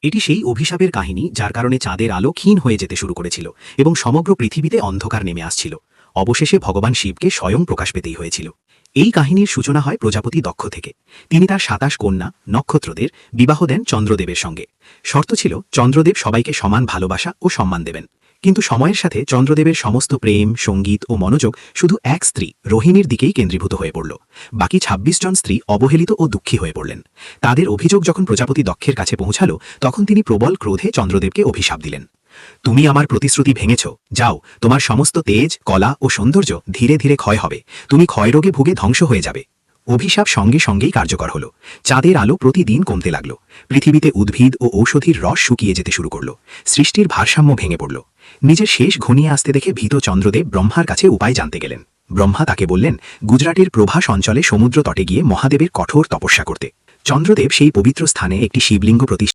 এটি সেই অভিশাপের কাহিনী যার কারণে চাঁদের আলো ক্ষীণ হয়ে যেতে শুরু করেছিল এবং সমগ্র পৃথিবীতে অন্ধকার নেমে আসছিল। অবশেষে ভগবান শিবকে স্বয়ং প্রকাশ পেতেই হয়েছিল। এই কাহিনীর সূচনা হয় প্রজাপতি দক্ষ থেকে। তিনি তার ২৭ কন্যা নক্ষত্রদের বিবাহ দেন চন্দ্রদেবের সঙ্গে। শর্ত ছিল চন্দ্রদেব সবাইকে সমান ভালোবাসা ও সম্মান দেবেন। কিন্তু সময়ের সাথে চন্দ্রদেবের সমস্ত প্রেম, সঙ্গীত ও মনোযোগ শুধু এক স্ত্রী রোহিণীর দিকেই কেন্দ্রীভূত হয়ে পড়ল। বাকি ২৬ জন স্ত্রী অবহেলিত ও দুঃখী হয়ে পড়লেন। তাদের অভিযোগ যখন প্রজাপতি দক্ষের কাছে পৌঁছালো, তখন তিনি প্রবল ক্রোধে চন্দ্রদেবকে অভিশাপ দিলেন। তুমি আমার প্রতিশ্রুতি ভেঙেছ, যাও, তোমার সমস্ত তেজ, কলা ও সৌন্দর্য ধীরে ধীরে ক্ষয় হবে, তুমি ক্ষয়রোগে ভুগে ধ্বংস হয়ে যাবে। অভিশাপ সঙ্গে সঙ্গেই কার্যকর হল। চাঁদের আলো প্রতিদিন কমতে লাগল। পৃথিবীতে উদ্ভিদ ও ঔষধির রস শুকিয়ে যেতে শুরু করল। সৃষ্টির ভারসাম্য ভেঙে পড়ল। নিজের শেষ ঘনিয়ে আসতে দেখে ভীত চন্দ্রদেব ব্রহ্মার কাছে উপায় জানতে গেলেন। ব্রহ্মা তাকে বললেন গুজরাটের প্রভাস অঞ্চলে সমুদ্র তটে গিয়ে মহাদেবের কঠোর তপস্যা করতে। চন্দ্রদেব সেই পবিত্র স্থানে একটি শিবলিঙ্গ প্রতিষ্ঠা